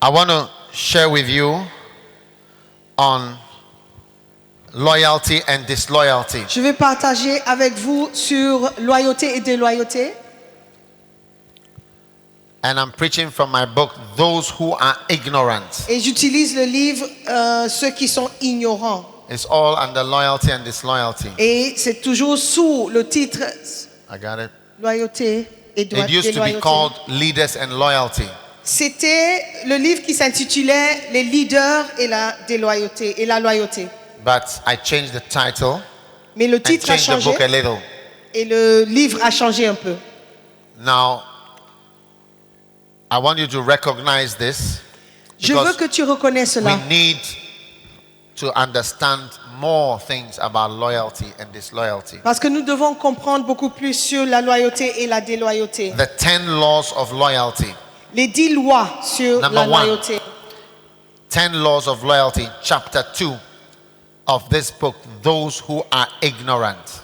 I want to share with you on loyalty and disloyalty. Je vais partager avec vous sur loyauté et déloyauté. And I'm preaching from my book, Those Who Are Ignorant. Et j'utilise le livre Ceux qui sont ignorants. It's all under loyalty and disloyalty. Et c'est toujours sous le titre I got it. loyauté et It used to be déloyauté. called Leaders and Loyalty. C'était le livre qui s'intitulait Les leaders et la déloyauté et la loyauté. But I changed the title Mais le and titre a changed the changé book a little. et le livre a changé un peu. Now, I want you to recognize this Je veux because que tu reconnaisses cela. we need to understand more things about loyalty and disloyalty. Parce que nous devons comprendre beaucoup plus sur la loyauté et la déloyauté. The 10 laws of loyalty. Les 10 lois sur Number la one. loyauté. 10 laws of loyalty, chapter 2 of this book, Those Who Are Ignorant.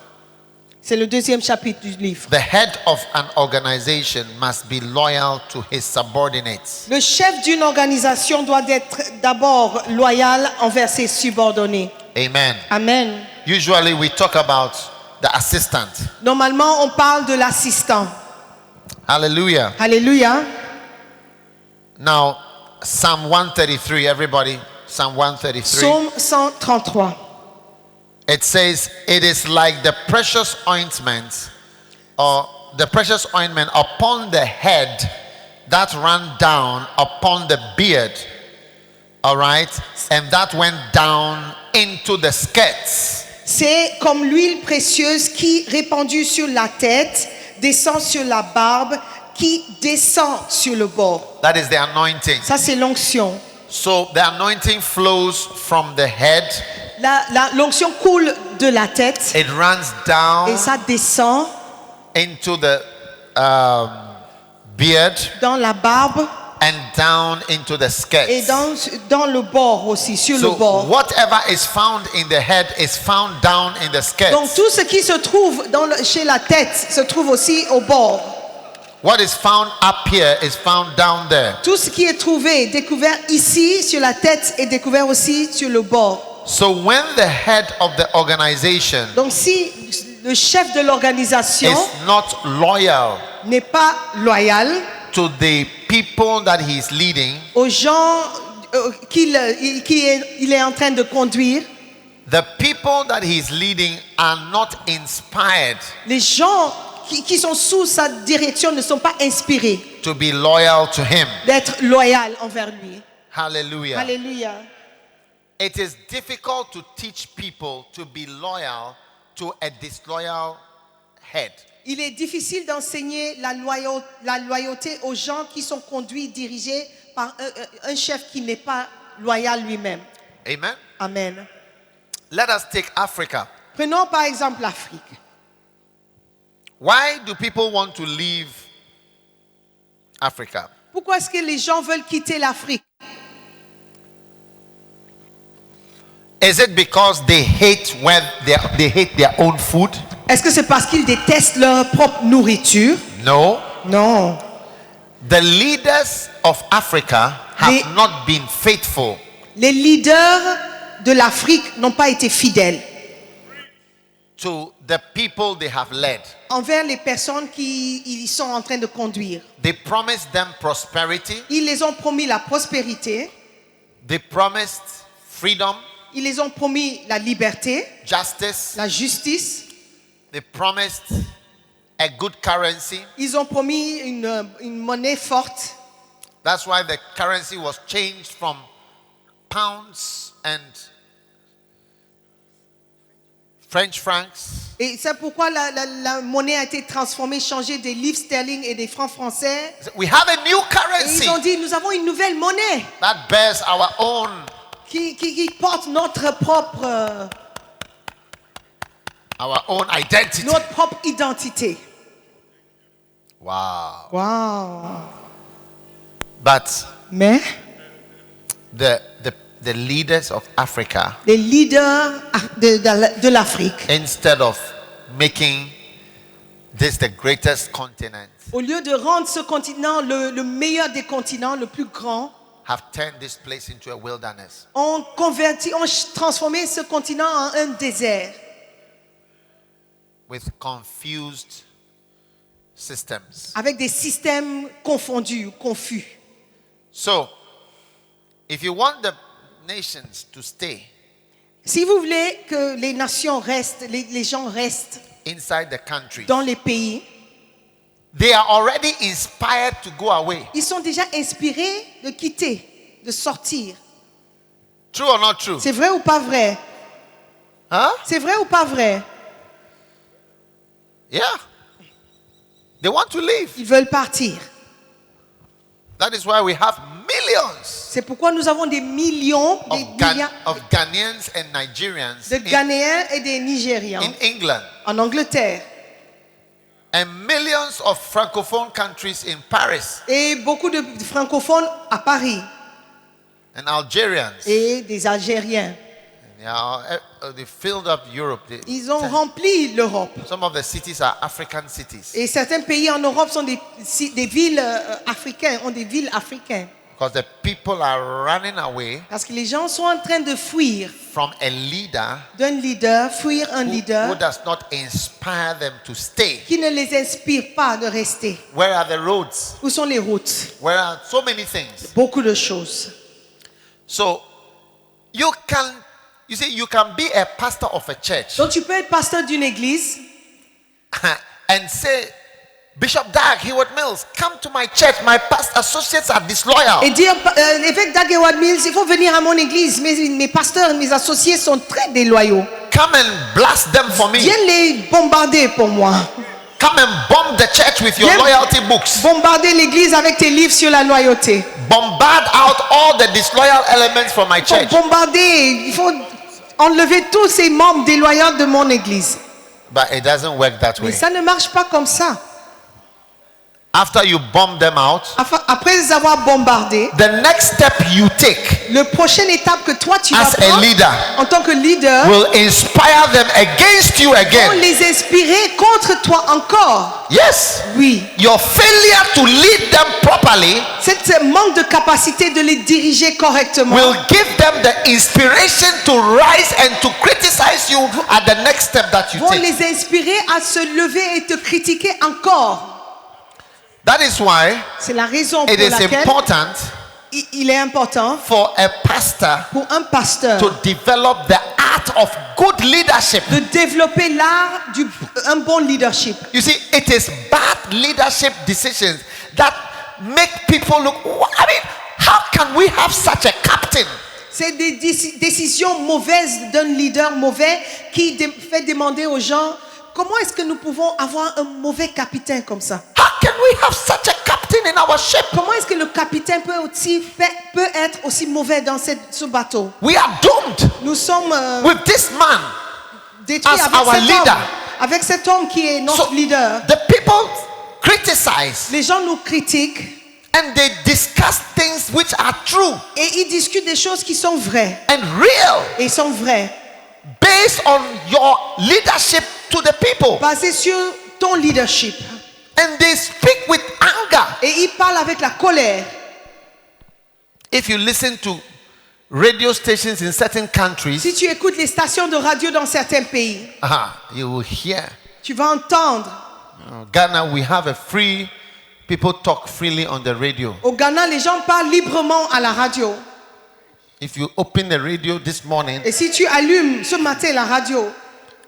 C'est le deuxième chapitre du livre. The head of an organization must be loyal to his subordinates. Le chef d'une organisation doit être d'abord loyal envers ses subordonnés. Amen. Amen. Usually we talk about the assistant. Normalement, on parle de l'assistant. Hallelujah. Alléluia. Now, Psalm 133, everybody, Psalm 133. Psaume 133. It says, it is like the precious ointment or the precious ointment upon the head that ran down upon the beard. All right? And that went down into the skirts. C'est comme l'huile précieuse qui, répandue sur la tête, descend sur la barbe, qui descend sur le bord. That is the anointing. Ça, c'est l'onction. So the anointing flows from the head, L'onction coule de la tête it runs et down ça descend into the beard dans la barbe and down into the et skirts. dans le bord aussi, sur le So bord. whatever is found in the head is found down in the Donc skirts. tout ce qui se trouve chez la tête se trouve aussi au bord. What is found up here is found down there. Tout ce qui est trouvé, découvert ici sur la tête est découvert aussi sur le bord. So when the head of the organization Donc si le chef de l'organisation is not loyal n'est pas loyal to the people that he is leading, aux gens qu'il est en train de conduire, the people that he is leading are not inspired les gens qui sont sous sa direction ne sont pas inspirés to be loyal to him. d'être loyal envers lui. Hallelujah. Alléluia. It is difficult to teach people to be loyal to a disloyal head. Il est difficile d'enseigner la loyauté aux gens qui sont conduits, dirigés par un chef qui n'est pas loyal lui-même. Amen. Amen. Let us take Africa. Prenons par exemple l'Afrique. Why do people want to leave Africa? Pourquoi est-ce que les gens veulent quitter l'Afrique? Is it because they hate they hate their own food? Est-ce que c'est parce qu'ils détestent leur propre nourriture? No. Non. The leaders of Africa have Les- not been faithful Les leaders de l'Afrique n'ont pas été fidèles to the people they have led. envers les personnes qu'ils sont en train de conduire. They promised them prosperity. Ils les ont promis la prospérité, They promised freedom, ils les ont promis la liberté, justice. la justice, They promised a good currency. ils ont promis une monnaie forte. That's why the currency was changed from pounds and French francs Et c'est pourquoi la monnaie a été transformée, changée des livres sterling et des francs français. We have a new Et currency ils ont dit, nous avons une nouvelle monnaie that bears our own qui porte notre propre identity. identité. Wow. Wow. But Mais the leaders of Africa, les leaders de l'Afrique, instead of making this the greatest continent, au lieu de rendre ce continent le meilleur des continents, le plus grand, have turned this place into a wilderness. ont transformé ce continent en un désert With confused systems. avec des systèmes confondus, confus. So, if you want the nations to stay Si vous voulez que les nations restent, les gens restent inside the country, dans les pays, they are already inspired to go away. ils sont déjà inspirés de quitter, de sortir. True or not true? C'est vrai ou pas vrai? Huh? C'est vrai ou pas vrai? Yeah. They want to leave. Ils veulent partir. That is why we have millions C'est pourquoi nous avons des millions, des milliards of Ghanaians and Nigerians de Ghanéens et des Nigérians in England, en Angleterre and millions of francophone countries in Paris, et beaucoup de francophones à Paris and Algerians. et des Algériens. They filled up Europe. Ils ont rempli l'Europe. Some of the cities are African cities Et certains pays en Europe sont des villes africaines, ont des villes africaines. because the people are running away Parce que les gens sont en train de fuir from a leader d'un leader, fuir un who leader does not inspire them to stay. qui ne les inspire pas de rester. Where are the roads? Où sont les routes? Where are so many things? Beaucoup de choses. So you can be a pastor of a church Donc tu peux être pasteur d'une église and say, Bishop Dag Heward Mills, come to my church. My past associates are disloyal. et dire évêque Dag Heward Mills, il faut venir à mon église. Mes pasteurs, mes associés sont très déloyaux. Come and blast them for me. Viens les bombarder pour moi. Come and bomb the church with your Viens loyalty books. bombarder l'église avec tes livres sur la loyauté. Bombard out all the disloyal elements from my Il faut church. bombarder, il faut enlever tous ces membres déloyaux de mon église. But it doesn't work that Mais way. ça ne marche pas comme ça. After you bomb them out, Après les avoir bombardés, the next step you take la prochaine étape que toi tu vas as a prendre leader en tant que leader, will inspire them against you pour again. les inspirer contre toi encore. Yes. Oui. Your failure to lead them properly Cette manque de capacité de les diriger correctement will give them the inspiration to rise and to criticize you at the next step that you vont take. les inspirer à se lever et te critiquer encore. That is why C'est la raison pour it is laquelle important il est important for a pastor pour un pasteur to develop the art of good leadership. de développer l'art un bon leadership. You see, it is bad leadership decisions that make people look. I mean, how can we have such a captain? C'est des décisions mauvaises d'un leader mauvais qui fait demander aux gens comment est-ce que nous pouvons avoir un mauvais capitaine comme ça. How can we have such a captain in our ship? Comment est-ce que le capitaine peut être aussi mauvais dans ce bateau? We are doomed Nous sommes with this man détruits as avec our cet leader. homme. Avec cet homme qui est notre So leader. the people criticize Les gens nous critiquent and they discuss things which are true et ils discutent des choses qui sont vraies. and real Et sont vraies. based on your leadership to the people. Basées sur ton leadership. And they speak with anger. Et ils parlent avec la colère. If you listen to radio stations in certain countries, Si tu écoutes les stations de radio dans certains pays, you will hear. tu vas entendre. Ghana, we have a free, people talk freely on the radio. Au Ghana, les gens parlent librement à la radio. If you open the radio this morning Et si tu allumes ce matin la radio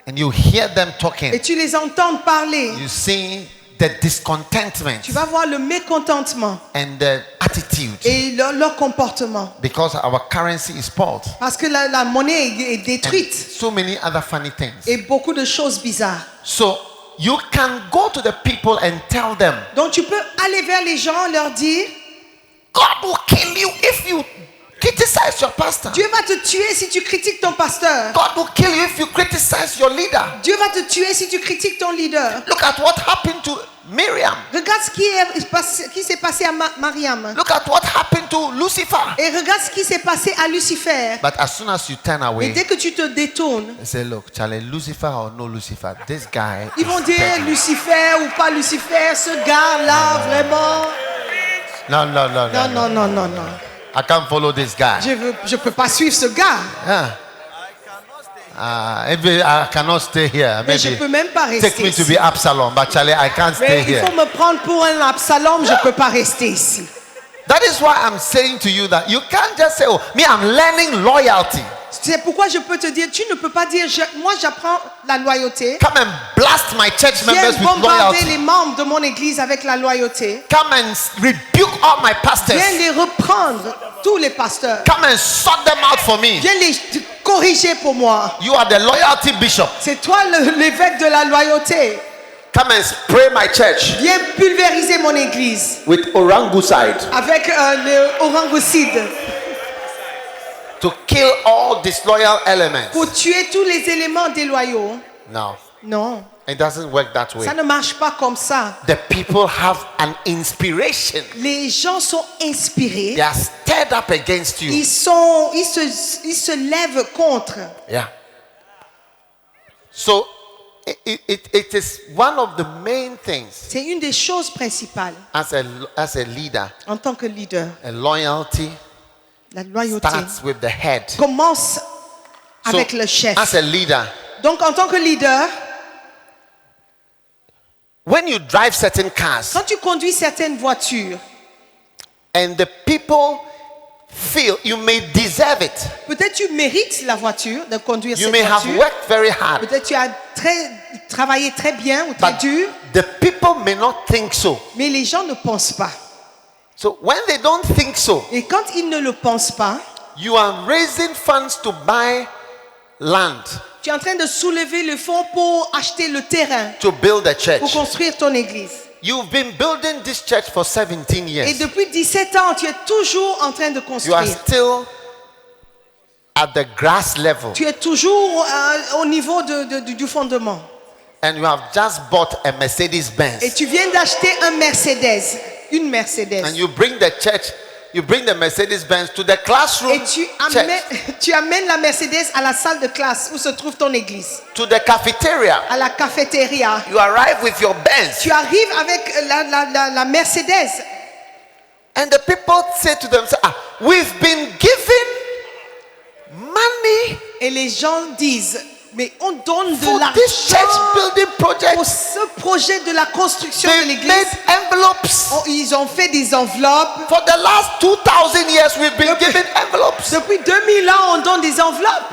and you hear them talking, et tu les entends parler, you see the discontentment tu vas voir le mécontentement and the attitude et leur comportement. because our currency is spoiled. Parce que la monnaie est And détruite so many other funny things. et beaucoup de choses bizarres. So you can go to the people and tell them, Donc tu peux aller vers les gens, leur dire, God will kill you if you criticize your pastor. Dieu va te tuer si tu critiques ton pasteur. God will kill you if you criticize your leader. Dieu va te tuer si tu critiques ton leader. Look at what happened to Miriam. Regarde ce qui s'est passé à Mariam. Look at what happened to Lucifer. Et regarde ce qui s'est passé à Lucifer. But as soon as you turn Et away, dès que tu te détournes, they say, look, Charlie, Lucifer or no Lucifer, this guy ils vont is dire dead. Lucifer ou pas Lucifer, ce gars-là, vraiment. No. Non. I can't follow this guy. Je peux pas suivre ce gars. Yeah. Maybe I cannot stay here. Mais je Maybe peux même pas take rester me to ici. be Absalom, but Charlie, I can't stay Mais il here. faut me prendre pour un Absalom, je peux pas rester ici. That is why I'm saying to you that you can't just say, "Oh, me, I'm learning loyalty." C'est pourquoi je peux te dire, tu ne peux pas dire, moi j'apprends la loyauté. Come and blast my church Viens members with bombarder les loyalty. membres de mon église avec la loyauté. Come and rebuke all my pastors. Viens les reprendre, tous les pasteurs. Come and sort them out for me. Viens les corriger pour moi. You are the loyalty bishop. C'est toi l'évêque de la loyauté. Come and spray my church Viens pulvériser mon église with oranguside avec le orangocide to kill all disloyal elements. pour tuer tous les éléments déloyaux. No, Non, it doesn't work that way. ça ne marche pas comme ça. The people have an inspiration. Les gens sont inspirés. They are stirred up against you. Ils se lèvent contre. Yeah. So it is one of the main things C'est une des choses principales as a leader. en tant que leader. A loyalty La loyauté starts with the head. commence So, avec le chef. as a leader, Donc en tant que leader, when you drive certain cars quand tu conduis certaines voitures, and the people feel you may deserve it, peut-être tu mérites la voiture, de conduire you cette may have voiture. worked very hard, Peut-être tu as travaillé très bien ou très but dur, the people may not think so. mais les gens ne pensent pas. So when they don't think so, Et quand ils ne le pensent pas, you are raising funds to buy land tu es en train de soulever le fonds pour acheter le terrain, to build a church. pour construire ton église. You've been building this church for 17 Et years. depuis 17 ans, tu es toujours en train de You are construire. still at the grass level, Tu es toujours au niveau du fondement. and you have just bought a Mercedes Et Benz, tu viens d'acheter un Mercedes, une Mercedes. and you bring the church, you bring the Mercedes Benz to the classroom, Et church, tu amènes la Mercedes à la salle de classe où se trouve ton église, to the cafeteria. à la cafétéria. You arrive with your Benz, Tu arrives avec la Mercedes. and the people say to themselves, "We've been given money Et les gens disent, mais on donne de for this church l'argent building pour project. ce projet de la construction de They l'église. made envelopes. Ils ont fait des enveloppes. For the last 2,000 years, we've been given envelopes. Depuis 2000 ans, on donne des enveloppes.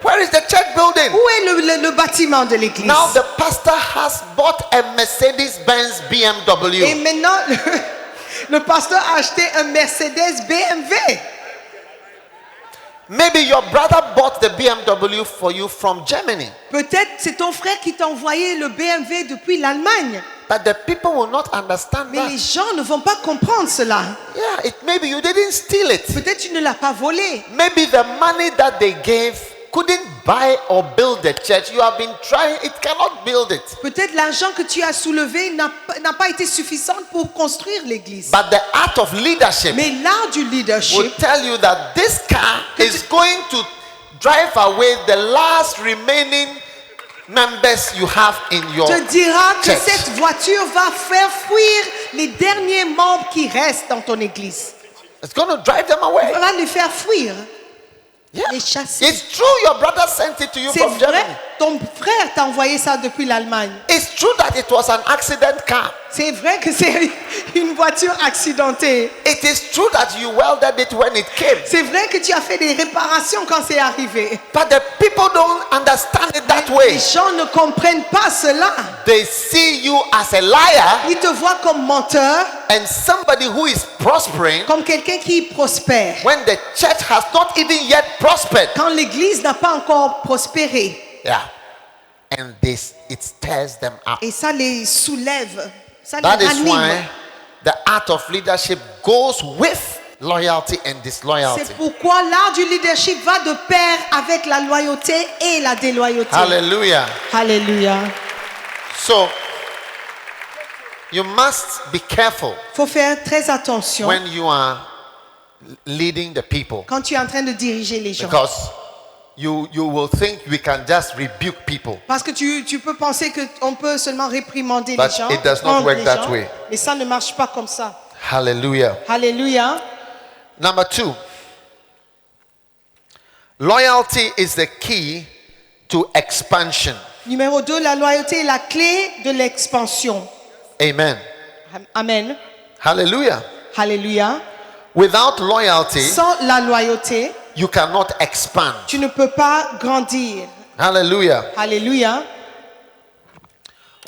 Where is the church building? Où est le bâtiment de l'église? Now the pastor has bought a Mercedes-Benz Et BMW. maintenant, le pasteur a acheté un Mercedes BMW. Maybe your brother bought the BMW for you from Germany. Peut-être c'est ton frère qui t'a envoyé le BMW depuis l'Allemagne. But the people will not understand Mais les that. gens ne vont pas comprendre cela. Yeah, maybe you didn't steal it. Peut-être tu ne l'as pas volé. Maybe the money that they gave couldn't buy or build the church. You have been trying, it cannot build it. Peut-être l'argent que tu as soulevé n'a pas été suffisant pour construire l'église. But the art of leadership Mais l'art du will leadership tell you that this car is going to drive away the last remaining members you have in your te dira que church. cette voiture va faire fuir les derniers membres qui restent dans ton église. It's going to drive them away. Va les faire fuir, Yeah. les chasser. It's true your brother sent it to you C'est from vrai, Germany. ton frère t'a envoyé ça depuis l'Allemagne. It's true that it was an accident car. C'est vrai que c'est une voiture accidentée. It is true that you welded it when it came. C'est vrai que tu as fait des réparations quand c'est arrivé. But the people don't understand it that way. Les gens ne comprennent pas cela. They see you as a liar Ils te voient comme menteur, and somebody who is prospering comme quelqu'un qui prospère. when the church has not even yet prospered. Quand l'église n'a pas encore prospéré. Yeah. And it stirs them up. Et ça les soulève. Ça That les is ranime. why the art of leadership goes with loyalty and disloyalty. C'est pourquoi l'art du leadership va de pair avec la loyauté et la déloyauté. Hallelujah. Alléluia. So you must be careful Il faut faire très attention when you are leading the people, quand tu es en train de diriger les gens. because you will think we can just rebuke people. Parce que tu peux penser qu'on peut seulement réprimander But les gens. it does not prendre work les that gens, way. Mais ça ne marche pas comme ça. Hallelujah. Alléluia. Number 2. Loyalty is the key to expansion. Numéro 2, la loyauté est la clé de l'expansion. Amen. Amen. Hallelujah. Alléluia. Without loyalty, Sans la loyauté, you cannot expand. tu ne peux pas grandir. Hallelujah. Alléluia.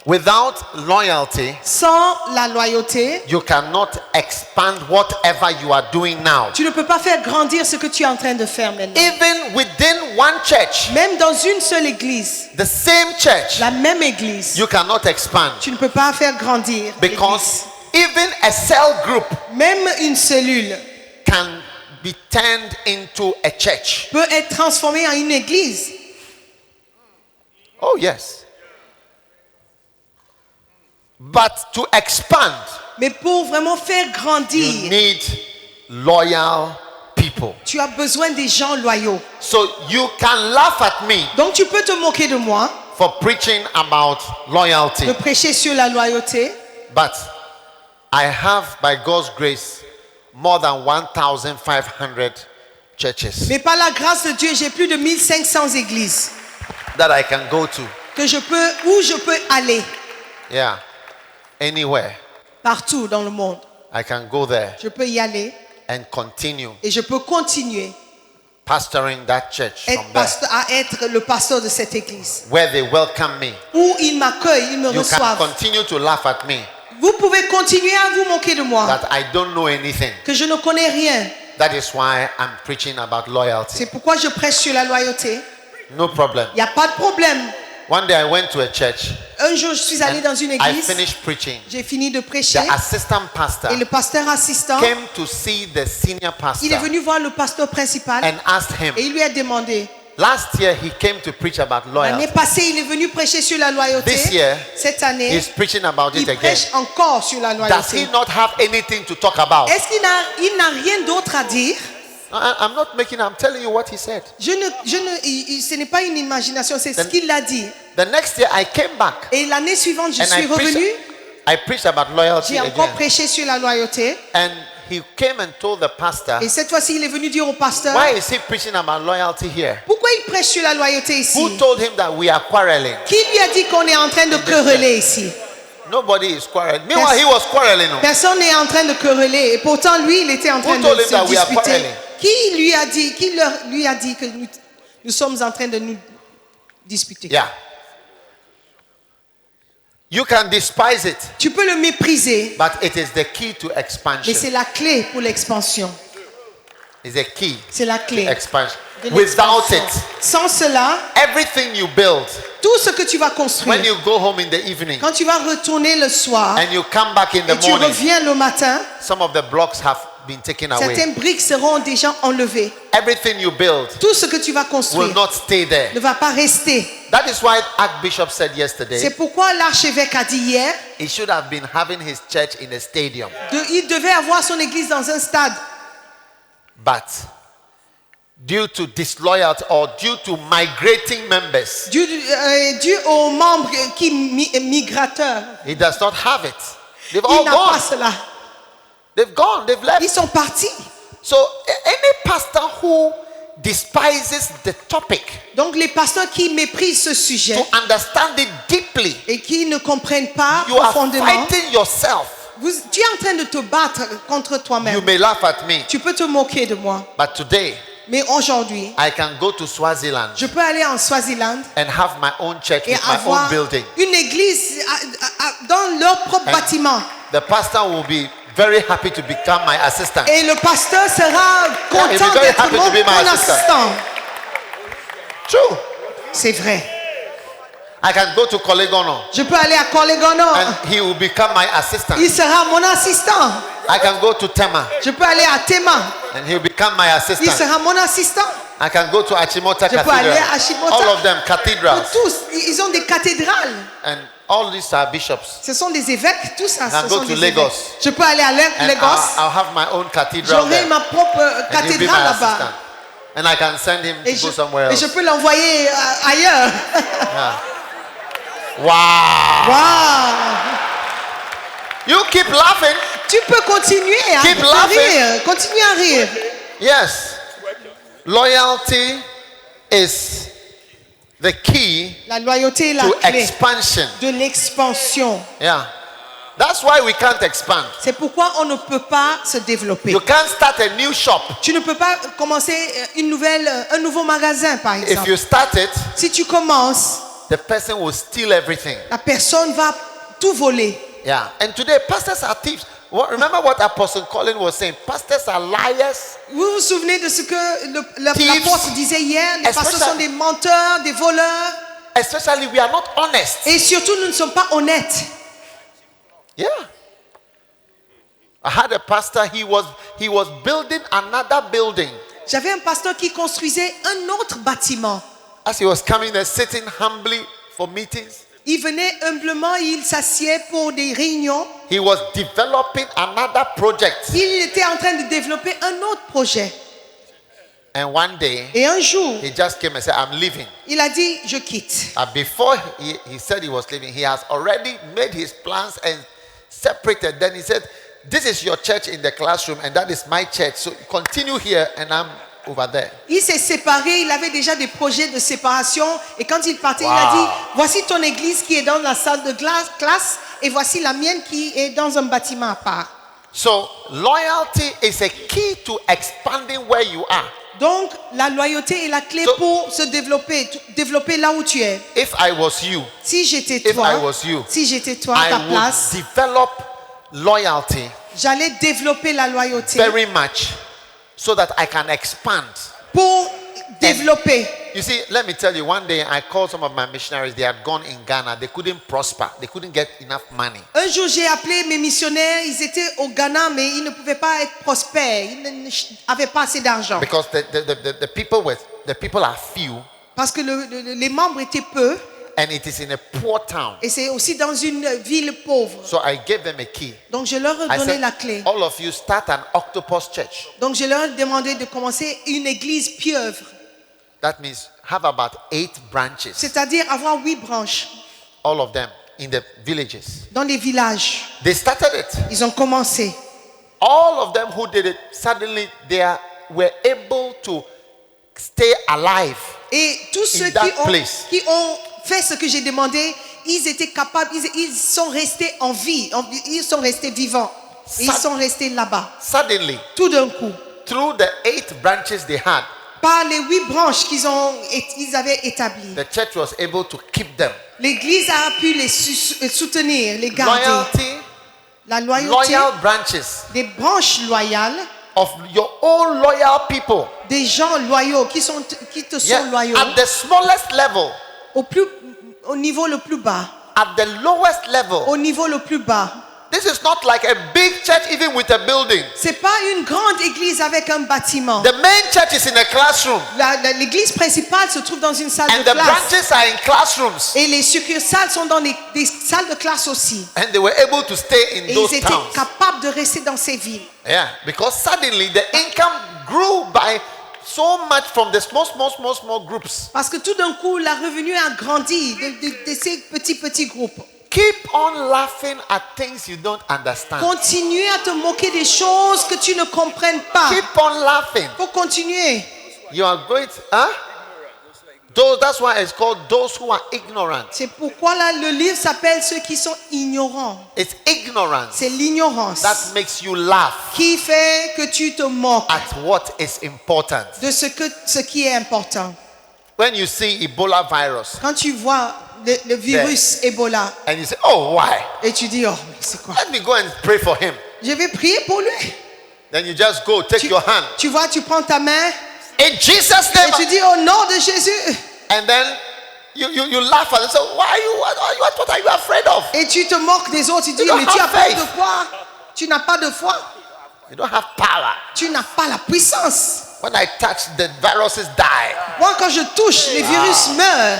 Without loyalty, Sans la loyauté, you cannot expand whatever you are doing now. tu ne peux pas faire grandir ce que tu es en train de faire maintenant. Even within one church, Même dans une seule église, the same church, la même église, you cannot expand. tu ne peux pas faire grandir. Because even a cell group l'église. Même une cellule can be turned into a church. peut être transformée en une église. Oh, yes. But to expand, Mais pour vraiment faire you grandir, need loyal people. tu as besoin des gens loyaux. So you can laugh at me Donc tu peux te moquer de moi, for preaching about loyalty, de prêcher sur la loyauté. but I have, by God's grace, more than 1,500 churches Mais par la grâce de Dieu, j'ai plus de 1500 églises that I can go to. où je peux aller Yeah, anywhere. partout dans le monde. I can go there Je peux y aller and continue et je peux continuer pastoring that church from there, à être le pasteur de cette église. where they welcome me. Où ils m'accueillent, ils me You can reçoivent. continue to laugh at me Vous pouvez continuer à vous moquer de moi, that I don't know anything. que je ne connais rien. That is why I'm preaching about loyalty. C'est pourquoi je prêche sur la loyauté. No problem. Il n'y a pas de problème. One day I went to a church Un jour, je suis allé and dans une I église. finished preaching. J'ai fini de prêcher. The assistant pastor Et le pasteur assistant, came to see the senior il est pastor venu voir le pasteur principal and asked him. et il lui a demandé. Last year he came to preach about L'année loyalty. passée, il est venu prêcher sur la loyauté. This year, Cette année, He's preaching about it il again. prêche encore sur la Does loyauté. he not have anything to talk about? Est-ce qu'il n'a rien d'autre à dire? I'm not making, I'm telling you what he said. Ce n'est pas une imagination, c'est ce qu'il a dit. The next year I came back Et l'année suivante, je and suis revenu. I preached about loyalty J'ai encore again. prêché sur la loyauté. And he came and told the pastor, Et cette fois-ci, il est venu dire au pasteur, why is he preaching about loyalty here? pourquoi il prêche sur la loyauté ici? Who told him that we are quarreling? Qui lui a dit qu'on est en train de quereller ici? Nobody is quarreling. Meanwhile, he was quarreling. Personne n'est en train de quereller. Et pourtant, lui, il était en train Who de told him se that we are disputer. quarreling? Qui lui a dit que nous sommes en train de nous disputer? Yeah. You can despise it, Tu peux le mépriser, but it is the key to mais expansion. c'est la clé pour l'expansion. It's a key C'est la to clé expansion. de Without l'expansion. it, Sans cela, everything you build, tout ce que tu vas when construire, you go home in the evening quand tu vas retourner le soir and you come back in et the tu morning, reviens le matin, some of the blocks have been taken away. certaines briques seront déjà enlevées. Everything you build Tout ce que tu vas will construire not stay there. ne va pas rester. That is why Archbishop said C'est yesterday pourquoi l'archevêque a dit hier, he should have been having his church in a stadium. il devait avoir son église dans un stade. But due to disloyalty or due to migrating members, Dû aux membres qui migrateurs. he does not have it. They've Il all n'a pas gone. cela. They've gone. They've left. Ils sont partis. So any pastor who despises the topic Donc les pasteurs qui méprisent ce sujet to understand it deeply, et qui ne comprennent pas you are profondément, fighting yourself. tu es en train de te battre contre You toi-même. may laugh at me, Tu peux te moquer de moi. but today Mais aujourd'hui, I can go to Swaziland je peux aller en Swaziland and have my own church et with my own avoir building. une église dans leur propre bâtiment. The pastor will be very happy to become my assistant. Et le pasteur sera he'll content be very d'être happy to mon be my assistant. assistant. True. C'est vrai. I can go to Kolegono Je peux aller à Kolegono. and he will become my assistant. Il sera mon assistant. I can go to Tema Je peux aller à Tema. and he'll become my Il assistant. sera mon assistant. I can go to Achimota Je peux aller Cathedral. à Achimota. All of them cathedrals. Tous, ils ont des cathédrales. And all these are bishops. Ce sont des évêques, tout ça. I can Ce go sont to des Lagos. évêques. Je peux aller à And Lagos. I'll have my own cathedral J'aurai there. ma propre And he'll be cathédrale my assistant. là-bas. And I can send him to Et go somewhere et else. je peux l'envoyer ailleurs. Wow. Waouh! You keep laughing. Tu peux continuer à Keep laughing. rire. Continue à rire. Yes. Loyalty is the key La loyauté est la to clé expansion. de l'expansion. Yeah. That's why we can't expand. C'est pourquoi on ne peut pas se développer. You can't start a new shop. Tu ne peux pas commencer un nouveau magasin, par If exemple. you start it, Si tu commences, the person will steal everything. la personne va tout voler. Yeah. And today, pastors are thieves. Remember what Apostle Colin was saying? Pastors are liars. Vous vous souvenez de ce que Thieves. l'apôtre disait hier? Les pasteurs sont des menteurs, des voleurs. Especially, we are not honest. Et surtout, nous ne sommes pas honnêtes. Yeah. I had a pastor, he was building another building. J'avais un pasteur qui construisait un autre bâtiment. As he was coming there, sitting humbly for meetings, Il venait humblement, il s'assied pour des réunions. he was developing another project. Il était en train de développer un autre projet. And one day, Et un jour, he just came and said, I'm leaving. il a dit, je quitte. Before he said he was leaving, he has already made his plans and separated. Then he said, this is your church in the classroom and that is my church. So continue here and I'm over there. Il s'est séparé, il avait déjà des projets de séparation. Et quand il partait, il Wow. a dit, voici ton église qui est dans la salle de classe et voici la mienne qui est dans un bâtiment à part. So loyalty is a key to expanding where you are. Donc, la loyauté est la clé So- pour se développer là où tu es. If I was you, Si j'étais If toi, I was you, si j'étais toi à I ta would place, develop loyalty j'allais développer la loyauté very much so that I can expand. pour développer. You see, let me tell you, one day I called some of my missionaries. They had gone in Ghana. They couldn't prosper. They couldn't get enough money. Un jour, j'ai appelé mes missionnaires, ils étaient au Ghana, mais ils ne pouvaient pas être prospères. Ils n'avaient pas assez d'argent. Because the people are few Parce que les membres étaient peu, and it is in a poor town. et c'est aussi dans une ville pauvre. So I gave them a key. Donc, je leur ai I donné said, la clé. all of you start an octopus church. Donc, je leur ai demandé de commencer une église pieuvre, That means have about 8 branches, c'est-à-dire avoir 8 branches all of them in the villages. dans les villages. They started it. Ils ont commencé. All of them who did it, suddenly were able to stay alive. Et tous ceux that place. qui ont fait ce que j'ai demandé, ils étaient capables, ils sont restés en vie, ils sont restés vivants. Et ils sont restés là-bas. Suddenly, Tout d'un coup, through the 8 branches they had, par les 8 branches qu'ils avaient établies, the church was able to keep them. l'Église a pu les soutenir, les garder. Loyalty, La loyauté, loyal branches des branches loyales, of your own loyal people. des gens loyaux qui te Yeah, sont loyaux at the smallest level, au niveau le plus bas. at the lowest level. Au niveau le plus bas. This is not like a big church, even with a building. C'est pas une grande église avec un bâtiment. The main church is in a classroom, L'église principale se trouve dans une salle and de the classe. branches are in classrooms. Et les succursales sont dans des salles de classe aussi. And they were able to stay in Et those ils étaient towns. capables de rester dans ces villes. Yeah, because suddenly the income grew by so much from the small groups. Parce que tout d'un coup, la revenu a grandi de ces petits groupes. Keep on laughing at things you don't understand. Continue à te moquer des choses que tu ne comprennes pas. Keep on laughing. Faut continuer. You are going to, that's why it's called those who are ignorant. C'est pourquoi là, le livre s'appelle ceux qui sont ignorants. It's ignorance C'est l'ignorance that makes you laugh qui fait que tu te moques at what is important. de ce qui est important. When you see Ebola virus Quand tu vois le virus Ebola and you say, oh, why? et tu dis, oh, mais c'est quoi? Let me go and pray for him. Je vais prier pour lui. Then you just go, take your hand. Tu vois, tu prends ta main In Jesus' et name. tu dis, au nom de Jésus. And then you laugh at them. So what are you afraid of? Et tu te moques des autres. Tu dis, You don't mais tu as have pas faith. de foi. Tu n'as pas de foi. You don't have power. Tu n'as pas la puissance. When I touch, the viruses die. Moi, quand je touche, les virus meurent.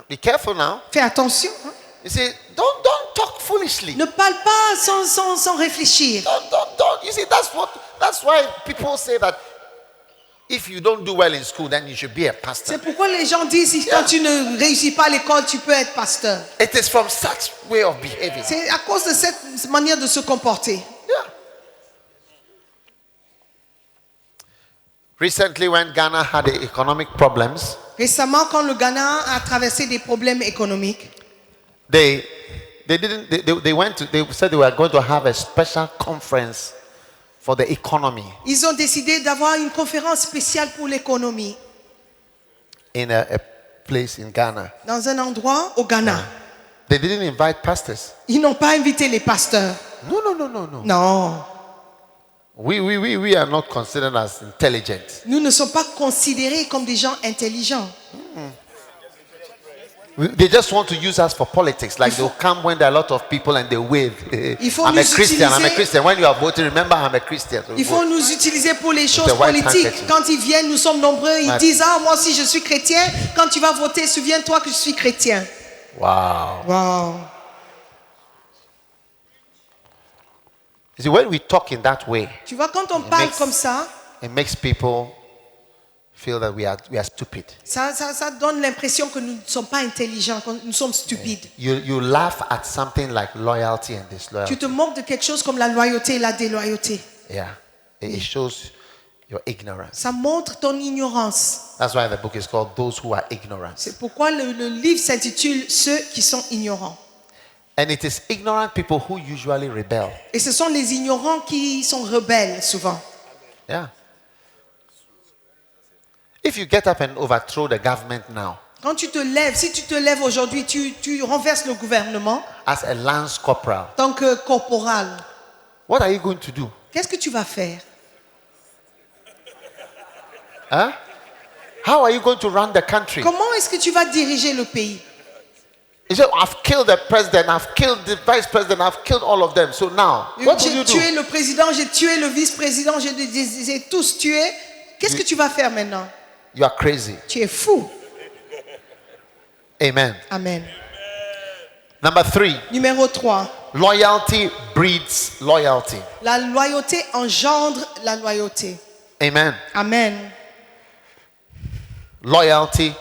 Be careful now. Fais attention. Hein. You see, don't talk foolishly. Ne parle pas sans réfléchir. Don't. You see, that's why people say that if you don't do well in school, then you should be a pastor. C'est pourquoi les gens disent si quand tu ne réussis pas à l'école, tu peux être pasteur. It is from such way of behaving. C'est à cause de cette manière de se comporter. Yeah. Recently, when Ghana had economic problems, Récemment, quand le Ghana a traversé des problèmes économiques, they said they were going to have a special conference for the economy ils ont décidé d'avoir une conférence spéciale pour l'économie in a place in Ghana. dans un endroit au Ghana. They didn't invite pastors. Ils n'ont pas invité les pasteurs. No. Non, We are not considered as intelligent. nous ne sommes pas considérés comme des gens intelligents. They just want to use us for politics. Like they'll come when there are a lot of people and they wave. Il faut I'm a nous Christian. I'm a utiliser- Christian. When you are voting, remember I'm a Christian. So Il faut vote. nous utiliser pour les choses the white politiques. handkerchief. Quand ils viennent, nous sommes nombreux. Ils Ouais. disent ah moi aussi je suis chrétien. Quand tu vas voter, souviens-toi que je suis chrétien. Wow. Wow. You see, when we talk in that way, Tu vois, quand on parle makes- comme ça, it makes people feel that we are stupid. ça donne l'impression que nous ne sommes pas intelligents, que nous sommes stupides. You laugh at something like loyalty and disloyalty. Tu te moques de quelque chose comme la loyauté et la déloyauté. Yeah. It shows your ignorance. Ça montre ton ignorance. That's why the book is called Those Who Are Ignorant. C'est pourquoi le livre s'intitule Ceux qui sont ignorants. And it is ignorant people who usually rebel. Et ce sont les ignorants qui sont rebelles souvent. Yeah. If you get up and overthrow the government now Quand tu te lèves, si tu te lèves aujourd'hui, tu renverses le gouvernement as a lance corporal, en tant que corporal. what are you going to do? Qu'est-ce que tu vas faire? Huh? How are you going to run the country? Comment est-ce que tu vas diriger le pays? You say, I've killed the president, I've killed the vice president, I've killed all of them. So now, what will J'ai you tué do? le président, j'ai tué le vice-président, j'ai les ai tous tués. Qu'est-ce que tu vas faire maintenant? You are crazy. Tu es fou. Amen. Amen. Number 3, Numéro 3. loyalty breeds loyalty. La loyauté engendre la loyauté. Amen. Amen. Loyalty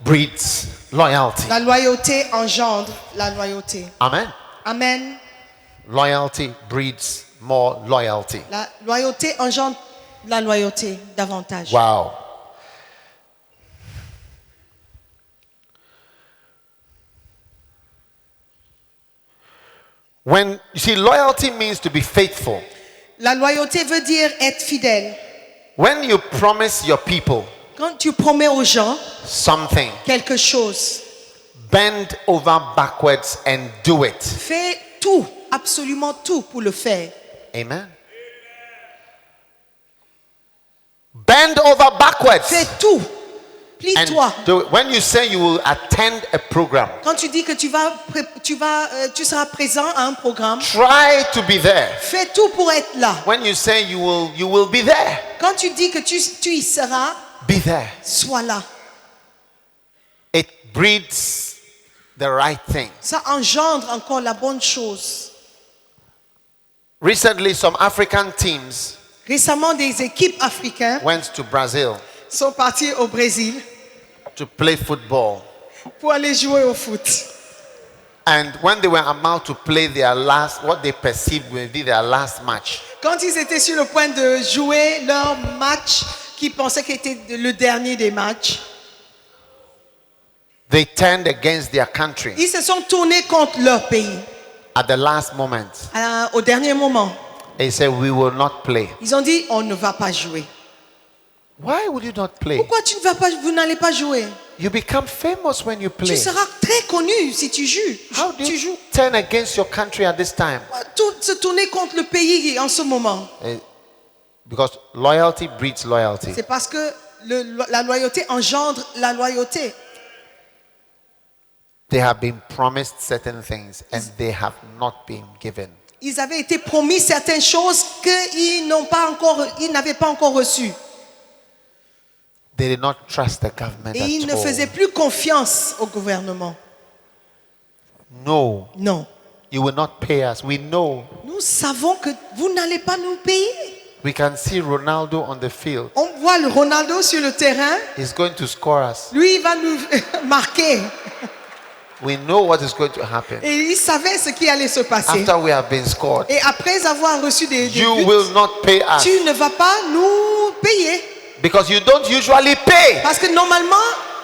breeds loyalty. La loyauté engendre la loyauté. Amen. Amen. Loyalty breeds more loyalty. La loyauté engendre la loyauté davantage. Wow. When you see, loyalty means to be faithful. La loyauté veut dire être fidèle. When you promise your people Quand tu promets aux gens something, quelque chose, bend over backwards and do it. fais tout, absolument tout pour le faire. Amen. Bend over backwards Fais tout. and Plie-toi. do it. When you say you will attend a program, Quand tu dis que tu seras présent à un programme, try to be there. fais tout pour être là. When you say you will be there, Quand tu dis que tu y seras, be there. sois là. It breeds the right thing. Ça engendre encore la bonne chose. Recently, some African teams Récemment, des équipes africaines went to Brazil sont parties au Brésil to play football. pour aller jouer au foot. And when they were about to play their last, what they perceived will be their last match, Quand ils étaient sur le point de jouer leur match, qu'ils pensaient qu'il était le dernier des matchs, they turned against their country ils se sont tournés contre leur pays. at the last moment. Au dernier moment, They said, we will not play. ils ont dit on ne va pas jouer. Why would you not play? Pourquoi vous n'allez pas jouer? You become famous when you Tu play. seras très connu si tu joues. How do Tu you joues. turn against your country at this time? Se tourner contre le pays en ce moment. Because loyalty breeds loyalty. C'est parce que la loyauté engendre la loyauté. They have been promised certain things and they have not been given. Ils avaient été promis certaines choses qu'ils n'avaient pas encore reçues. They did not trust the government Et ils at ne all. faisaient plus confiance au gouvernement. No, Non. you will not pay us. We know. Nous savons que vous n'allez pas nous payer. We can see Ronaldo on the field. On voit le Ronaldo sur le terrain, He's going to score us. lui, il va nous marquer. We know what is going to happen. Et il savait ce qui allait se passer. After we have been scored, Et après avoir reçu des you buts, will not pay us. tu ne vas pas nous payer. Because you don't usually pay. Parce que normalement,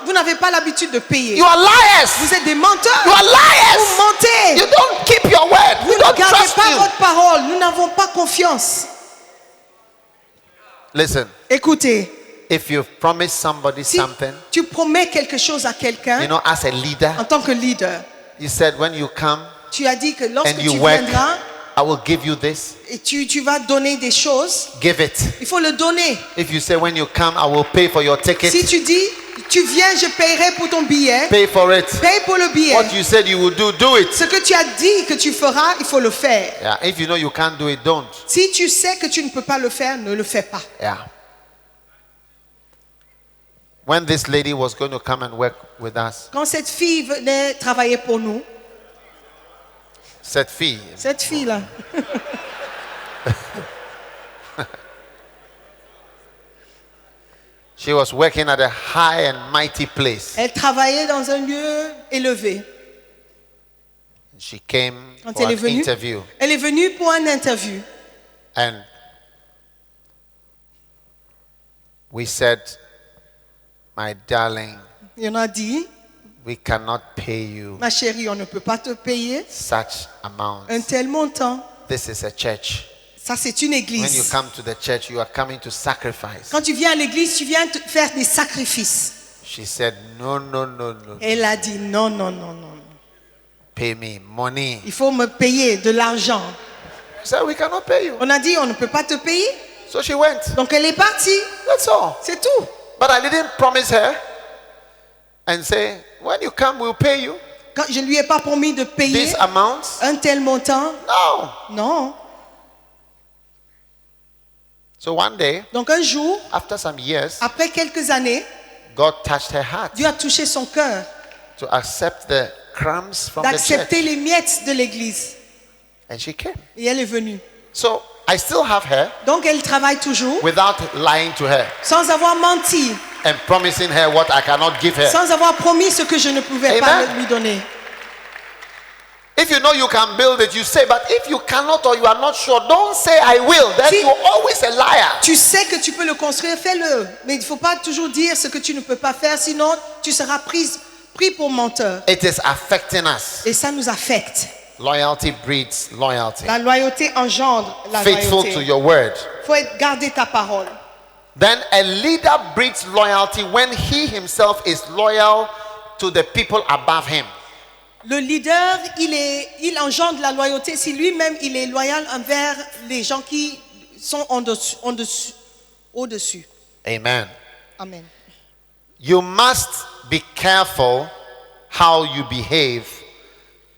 vous n'avez pas l'habitude de payer. You are liars. Vous êtes des menteurs. You are Vous liars. mentez. You don't keep your word. Vous We ne don't gardez trust pas you. votre parole. Nous n'avons pas confiance. Listen, Écoutez, if you promise somebody si something, tu promets quelque chose à quelqu'un, you know, as a leader, en tant que leader, you said when you come tu as dit que lorsque and you tu work, viendras I will give you this. et tu vas donner des choses, Give it. il faut le donner. If you say when you come, I will pay for your ticket, Si tu dis, tu viens, je paierai pour ton billet, pay for it. paye pour le billet. What you said you will do it. Ce que tu as dit que tu feras, il faut le faire. Yeah. If you know you can't do it, don't. Si tu sais que tu ne peux pas le faire, ne le fais pas. Yeah. When this lady was going to come and work with us, Quand cette fille venait travailler pour nous, cette fille, cette fille-là, she was working at a high and mighty place. elle travaillait dans un lieu élevé. She came Quand for elle est an venue, interview, elle est venue pour un interview. and we said, my darling, Il en a dit, we cannot pay you ma chérie, on ne peut pas te payer such amount. un tel montant. This is a church. Ça, c'est une When you église. come to the church, you are coming to sacrifice. Quand tu viens à l'église, tu viens faire des sacrifices. She said, no, no, no, no. Elle a dit, non, non, non, non. Pay me money. Il faut me payer de l'argent. She said, we cannot pay you. On a dit, on ne peut pas te payer. So she went. Donc, elle est partie. That's all. C'est tout. But I didn't promise her and say, when you come, we'll pay you Quand je ne lui ai pas promis de payer this amount. un tel montant. No. Non. So one day, Donc, un jour, after some years, après quelques années, God touched her heart Dieu a touché son cœur to accept the crumbs from the d'accepter church. les miettes de l'église. And she came. Et elle est venue. So I still have her Donc, elle travaille toujours without lying to her sans avoir menti, and promising her what I cannot give her. sans avoir promis ce que je ne pouvais pas Amen. lui donner. If you know you can build it, you say, but if you cannot or you are not sure, don't say I will. Then Si- you're always a liar. Tu sais que tu peux le construire, fais-le. Mais il ne faut pas toujours dire ce que tu ne peux pas faire, sinon tu seras pris pour menteur. It is affecting us. Et ça nous affecte. Loyalty breeds loyalty. La loyauté engendre la Faithful to loyauté. your word. Il faut garder ta parole. Then a leader breeds loyalty when he himself is loyal to the people above him. Le leader, il engendre la loyauté si lui-même il est loyal envers les gens qui sont au-dessus. Amen. Amen. You must be careful how you behave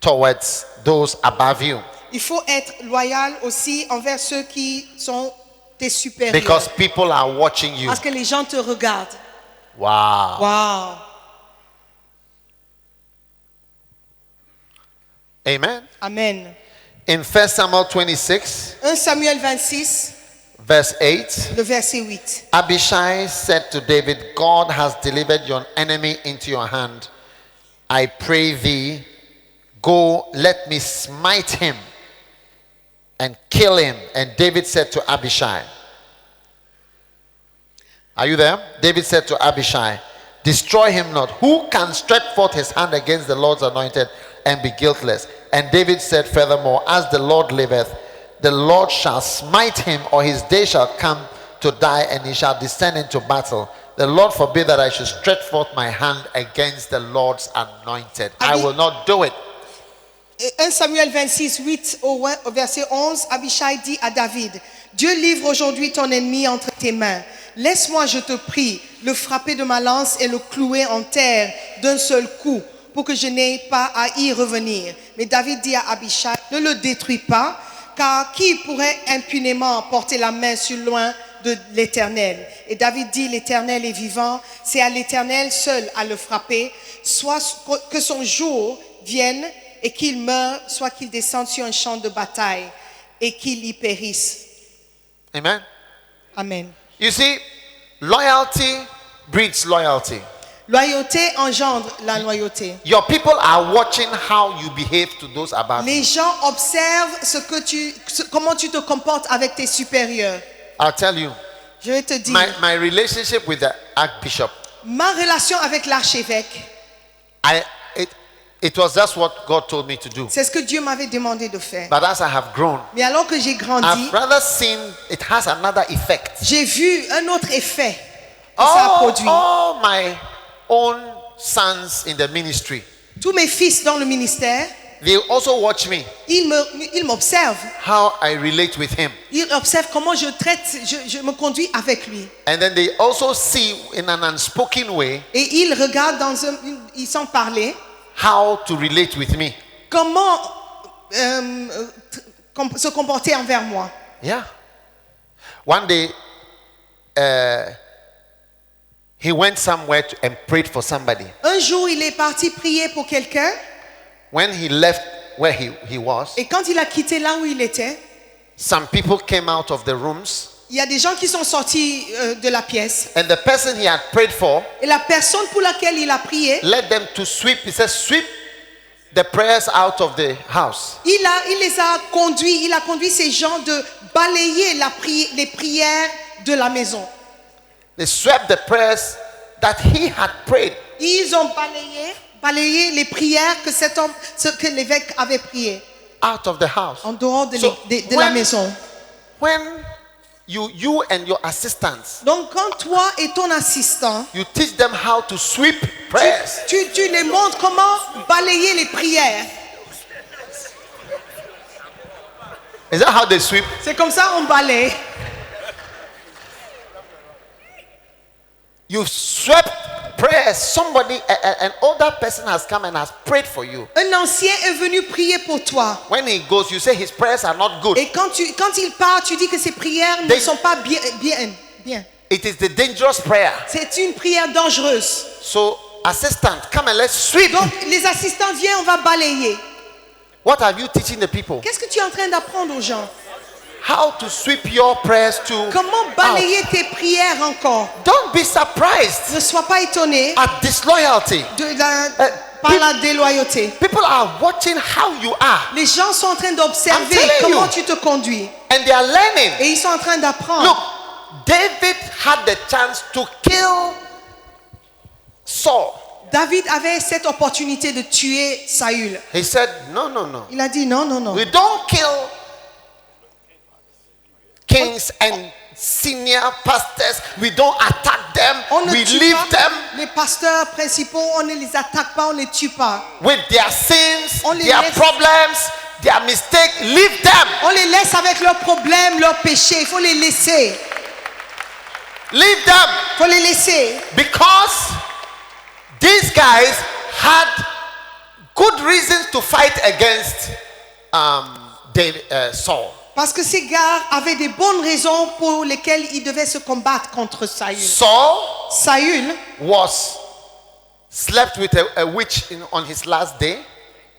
towards those above you, Il faut être loyal aussi envers ceux qui sont tes supérieurs. because people are watching you. Parce que les gens te regardent. Wow. Wow. Amen. Amen. In 1 Samuel 26, 1 Samuel 26, verse 8, le verset 8. Abishai said to David, God has delivered your enemy into your hand. I pray thee, go, let me smite him and kill him. And David said to Abishai, are you there? David said to Abishai, destroy him not. Who can stretch forth his hand against the Lord's anointed and be guiltless? And David said furthermore, as the Lord liveth, the Lord shall smite him, or his day shall come to die, and he shall descend into battle. The Lord forbid that I should stretch forth my hand against the Lord's anointed. I will not do it. Et 1 Samuel 26, 8 au verset 11, Abishai dit à David, Dieu livre aujourd'hui ton ennemi entre tes mains. Laisse-moi, je te prie, le frapper de ma lance et le clouer en terre d'un seul coup, pour que je n'aie pas à y revenir. Mais David dit à Abishai, ne le détruis pas, car qui pourrait impunément porter la main sur loin de l'Éternel? Et David dit, l'Éternel est vivant, c'est à l'Éternel seul à le frapper, soit que son jour vienne et qu'il meure, soit qu'il descende sur un champ de bataille et qu'il y périsse. Amen. Amen. You see, loyalty breeds loyalty. Loyauté engendre la loyauté. Your people are watching how you behave to those above you. Les gens observent comment tu te comportes avec tes supérieurs. I'll tell you, Je vais te dire, my relationship with the archbishop, ma relation avec l'archevêque, it was just what God told me to do. c'est ce que Dieu m'avait demandé de faire. But as I have grown, Mais alors que j'ai grandi, I've rather seen it has another effect. j'ai vu un autre effet que ça a produit. All my own sons in the ministry, Tous mes fils dans le ministère, they also watch me, ils m'observent. how I relate with him. Ils observent comment je traite, je me conduis avec lui. And then they also see in an unspoken way Et ils regardent ils sont parlé, how to relate with me. comment se comporter envers moi. Yeah. One day, he went somewhere and prayed for somebody. Un jour, il est parti prier pour quelqu'un. When he left where he was, Et quand il a quitté là où il était, some people came out of the rooms, il y a des gens qui sont sortis de la pièce. and the person he had prayed for Et la personne pour laquelle il a prié, led them to sweep. He said, sweep the prayers out of the house. il a conduit ces gens de balayer les prières de la maison. They swept the prayers that he had prayed. Ils ont balayé les prières que cet homme, que l'évêque avait prié Out of the house. en dehors de, So de la maison. when you and your assistants, Donc quand toi et ton assistant, you teach them how to sweep prayers. tu les montres comment balayer les prières. Is that how they sweep? C'est comme ça on balaye. You swept prayers. Somebody, an older person has come and has prayed for you. Un ancien est venu prier pour toi. When he goes, you say his prayers are not good. Et quand il part, tu dis que ses prières ne sont pas bien. It is the dangerous prayer. C'est une prière dangereuse. So, assistant, come and let's sweep. Donc les assistants viennent, on va balayer. What are you teaching the people? Qu'est-ce que tu es en train d'apprendre aux gens? How to sweep your prayers to Comment balayer tes prières encore? Don't be surprised Ne sois pas étonné at disloyalty. par la déloyauté. People are watching how you are, Les gens sont en train I'm d'observer telling comment you. tu te conduis. and they are learning. Et ils sont en train d'apprendre. Look, David had the chance to kill Saul. David avait cette opportunité de tuer Saül. He said, no. Il a dit non. We don't kill kings and senior pastors. We don't attack them. On ne We tue leave pas them les pasteurs principaux, on ne les attaque pas, on ne les tue pas. with their sins, On les their laisse. problems, their mistakes. Leave them. On les laisse avec leurs problèmes, leurs péchés. Il faut les laisser. Leave them. Il faut les laisser. Because these guys had good reasons to fight against Saul. Parce que ces gars avaient des bonnes raisons pour lesquelles ils devaient se combattre contre Saül. Saul Saül, slept with a witch on his last day.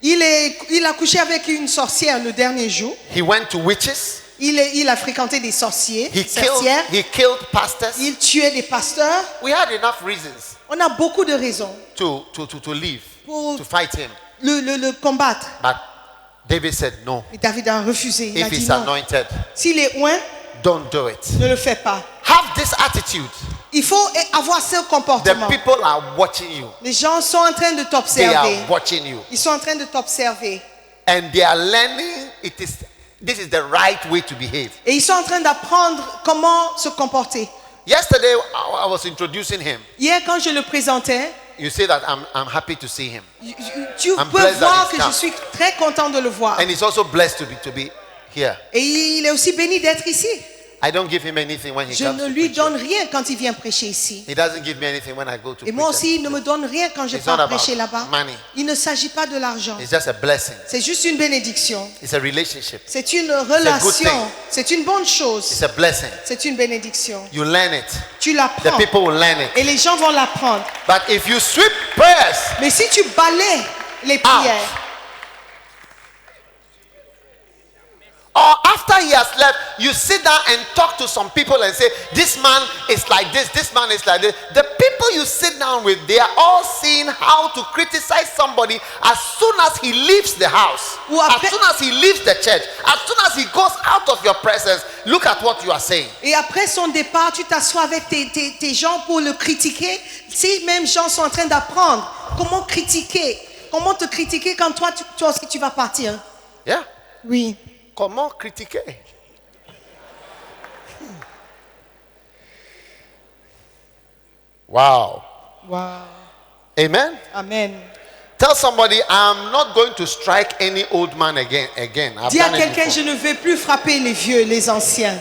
il a couché avec une sorcière le dernier jour. He went to witches. Il a fréquenté des sorciers, He sorcières. killed pastors. Il tuait des pasteurs. We had enough reasons On a beaucoup de raisons to leave, pour to fight him. le combattre. But David said no. Et David a refusé. Il a If dit he's non. anointed, S'il est oint, don't do it. ne le fais pas. Have this attitude. Il faut avoir ce The comportement. people are watching you. Les gens sont en train de They t'observer. are watching you. Ils sont en train de t'observer. And they are learning this is the right way to behave. Et ils sont en train d'apprendre comment se comporter. Yesterday, I was introducing him. Hier, quand je le présentais, You say that I'm happy to see him. tu I'm peux blessed that voir he's que come. je suis très content de le voir. And he's also blessed to be here. Et il est aussi béni d'être ici. I don't give him anything when he Je comes ne to lui preach. donne rien quand il vient prêcher ici. He doesn't give me anything when I go to Et moi preach. aussi, il ne me donne rien quand je It's pars not about prêcher là-bas. money. Il ne s'agit pas de l'argent. It's just a blessing. C'est juste une bénédiction. It's a relationship. C'est une good relation. thing. C'est une bonne It's chose. a blessing. C'est une bénédiction. You learn it. Tu The l'apprends. people will learn it. Et les gens vont l'apprendre. But if you sweep prayers Mais si tu balayes les prières Or after he has left, you sit down and talk to some people and say, this man is like this man is like this. The people you sit down with, they are all seeing how to criticize somebody as soon as he leaves the house, Ou après- as soon as he leaves the church, as soon as he goes out of your presence. Look at what you are saying. Et après son départ, tu t'assois avec tes gens pour le critiquer. Ces mêmes gens sont en train d'apprendre comment critiquer, comment te critiquer quand toi aussi tu vas partir. Yeah. Oui. Comment critiquer? Wow. Wow. Amen. Amen. Tell somebody, I'm not going to strike any old man again. I've Dis à done it quelqu'un, before. je ne vais plus frapper les vieux, les anciens.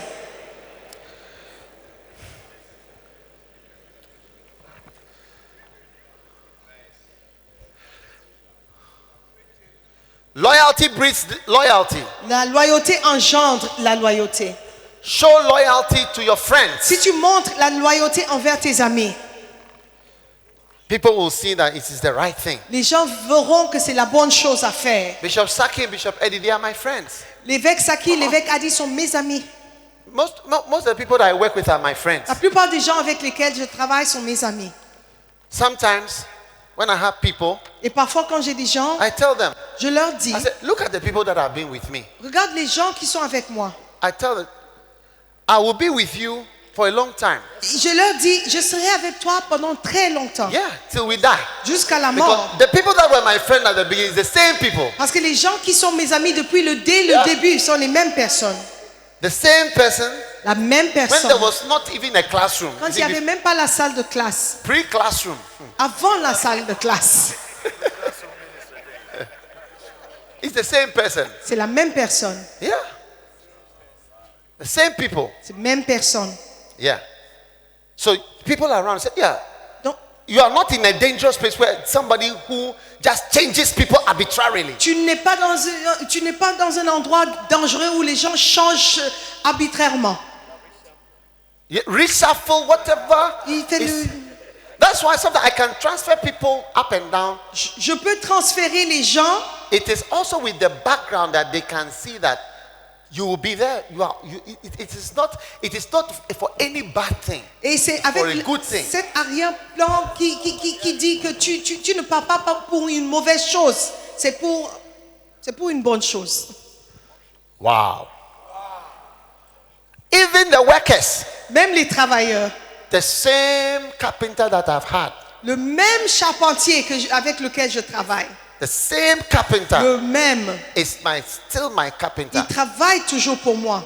Loyalty breeds loyalty. La loyauté engendre la loyauté. Show loyalty to your friends. Si tu montres la loyauté envers tes amis, People will see that it is the right thing. les gens verront que c'est la bonne chose à faire. Bishop Saki and Bishop Eddie, they are my friends. L'évêque Saki, l'évêque Adi sont mes amis. Most of the people that I work with are my friends. La plupart des gens avec lesquels je travaille sont mes amis. Sometimes, when I have people, Et parfois quand j'ai des gens, I tell them, je leur dis, I say, look at the people that have been with me. regarde les gens qui sont avec moi. I tell them, I will be with you for a long time. Je leur dis, je serai avec toi pendant très longtemps, Yeah, till we die. jusqu'à la mort. Because the people that were my friend at the beginning is the same people. Parce que les gens qui sont mes amis depuis le début sont les mêmes personnes. The same person La même when there personne. was not even a classroom. Quand il n'y avait même pas la salle de classe. Pre-classroom. Avant la salle de classe. It's the same person. C'est la même personne. Yeah. The same people. C'est la même personne. Yeah. So people around say, yeah, Donc, you are not in a dangerous place where somebody who just changes people arbitrarily. tu n'es pas dans un endroit dangereux où les gens changent arbitrairement. Yeah, reshuffle, whatever. Il fait It's- le- That's why sometimes I can transfer people up and down. Je peux transférer les gens. It is also with the background that they can see that you will be there. It is not for any bad thing. Et c'est For a avec good thing. cet arrière-plan qui dit que tu ne pars pas pour une mauvaise chose. C'est pour une bonne chose. Wow. Even the workers, Même les travailleurs. the same carpenter that I've had, Le même charpentier avec lequel je travaille. the same carpenter Le même. is still my carpenter. Il travaille toujours pour moi.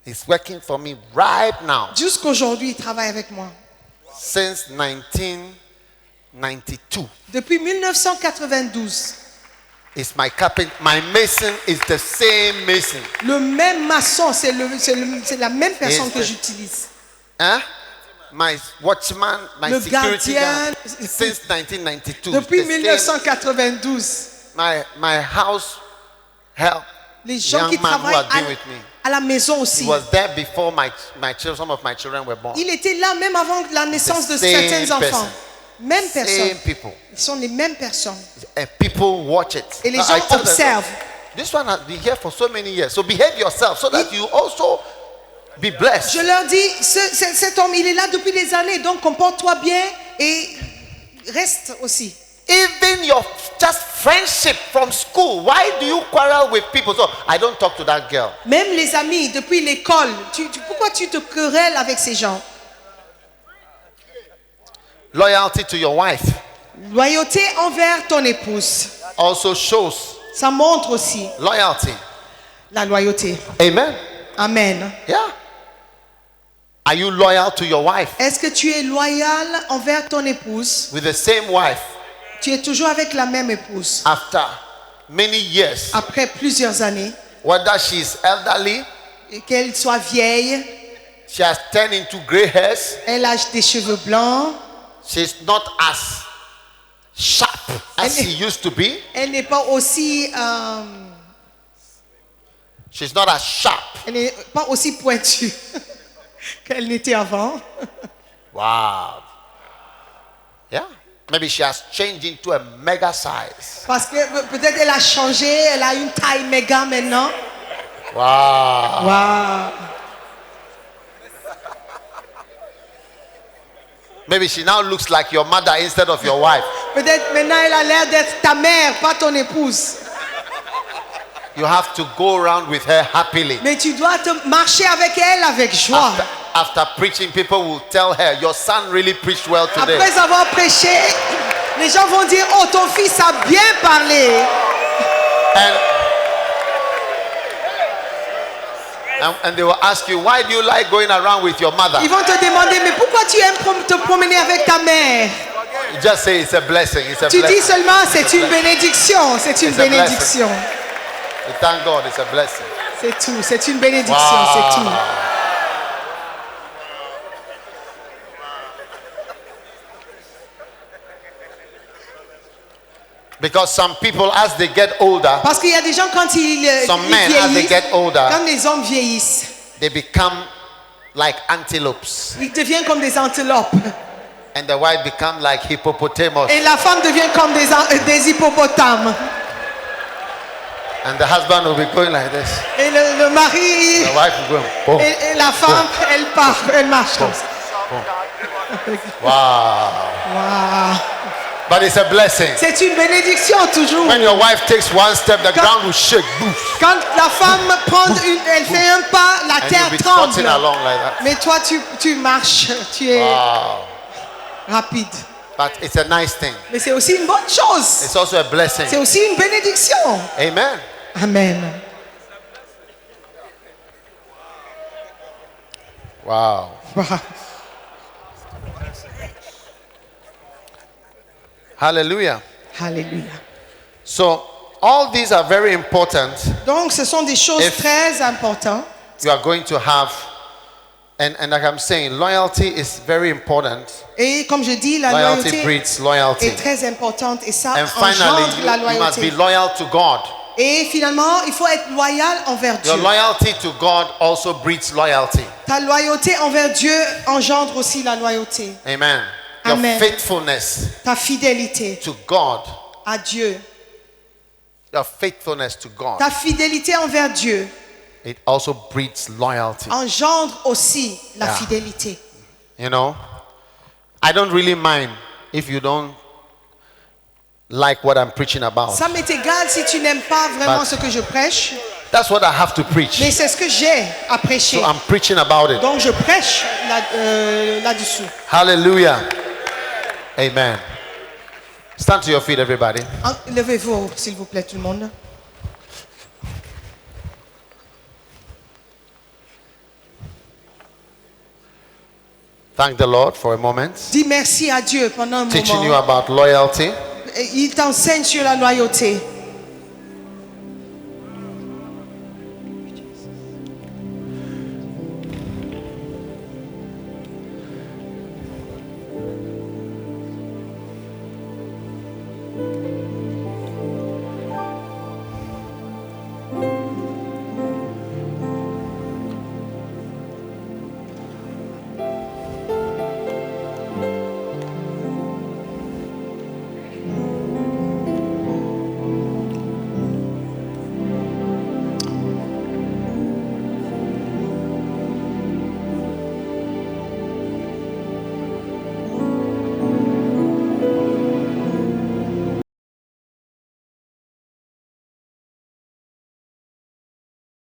He's working for me right now Jusqu'aujourd'hui, il travaille avec moi. since 1992. Depuis 1992. It's my carpenter. My mason is the same mason. Le même maçon, c'est la même personne Yes, que sir. j'utilise. Huh? My watchman, my Le security gardien, guard since 1992. Depuis The same- 1992. my house help. Les gens Young qui man who travaillent had been with me. à la maison He aussi. was there before some of my children were born. Il était là même avant la naissance The de same certains enfants. person. Même Same personne. people. Ils sont les mêmes personnes. And people watch it. Et les Now, I gens tell them, observent. this one has been here for so many years. So behave yourself so that you also be blessed. Je leur dis, cet homme, il est là depuis des années, donc comporte-toi bien et reste aussi. Even your just friendship from school. Why do you quarrel with people? So I don't talk to that girl. Même les amis depuis l'école, pourquoi tu te querelles avec ces gens? Loyalty to your wife Loyauté envers ton épouse. also shows Ça montre aussi loyalty. la loyauté. Amen. Amen. Yeah. Are you loyal to your wife? Est-ce que tu es loyal envers ton épouse? With the same wife Tu es toujours avec la même épouse. after many years? Après plusieurs années, Whether she's elderly, et qu'elle soit vieille, she has turned into gray hairs, elle a des cheveux blancs, she's not as sharp as she used to be. elle n'est pas aussi, She's not as sharp. elle n'est pas aussi pointue qu'elle n'était avant. Wow. Yeah. Maybe she has changed into a mega size. Parce que peut-être elle a changé, elle a une taille méga maintenant. Wow. Waouh. Maybe she now looks like your mother instead of your wife. Peut-être maintenant elle a l'air d'être ta mère, pas ton épouse. You have to go around with her happily. Mais tu dois te marcher avec elle avec joie. After preaching, people will tell her, your son really preached well today. Après avoir prêché, les gens vont dire, oh, ton fils a bien parlé. And they will ask you, why do you like going around with your mother? Ils vont te demander, mais pourquoi tu aimes te promener avec ta mère? You just say it's a blessing. It's a Tu dis blessing. seulement, c'est une bénédiction. C'est une It's a bénédiction. You thank God, it's a blessing. C'est tout. C'est une bénédiction. Wow. C'est tout. Because some people, as they get older, Parce qu'il y a des gens, quand ils some men, as they vieillissent, get older, quand les hommes vieillissent, they become like antelopes. ils deviennent comme des antilopes. And the wife become like hippopotamus. Et la femme devient comme des hippopotames. And the husband will be going like this. Et le mari The wife will go, boom. et la femme, elle part, elle marche comme ça. Wow. Waouh. But it's a blessing. C'est une bénédiction toujours. When your wife takes one step, the ground will shake. Boof. Quand la femme elle fait un pas, la And terre you'll be tremble. trotting along like that. Mais toi, tu marches, tu es Wow. rapide. But it's a nice thing. Mais c'est aussi une bonne chose. It's also a blessing. C'est aussi une bénédiction. Amen. Amen. Wow. Hallelujah. Alléluia. So all these are very important. Donc, ce sont des choses If- très importantes. You are going to have, and like I'm saying, loyalty is very important. Et comme je dis, la Loyalty loyauté breeds loyalty. est très importante. Et ça And finally, engendre la you must be loyauté. loyal to God. Et finalement, il faut être loyal envers Your Dieu. loyalty to God also breeds loyalty. Ta loyauté envers Dieu engendre aussi la loyauté. Amen. Your Amen. faithfulness Ta fidélité to God, à Dieu. your faithfulness to God, Ta fidélité envers Dieu it also breeds loyalty. engendre aussi la Yeah. fidélité. You know, I don't really mind if you don't like what I'm preaching about. Ça m'est égal si tu n'aimes pas vraiment But- ce que je prêche, That's what I have to preach. mais c'est ce que j'ai à prêcher. So I'm preaching about it. Donc je prêche là-dessus. Hallelujah. Amen. Stand to your feet, everybody. Levez-vous, s'il vous plaît, tout le monde. Thank the Lord for a moment. Dis merci à Dieu pendant un Teaching you moment. about loyalty. Et il t'enseigne sur la loyauté.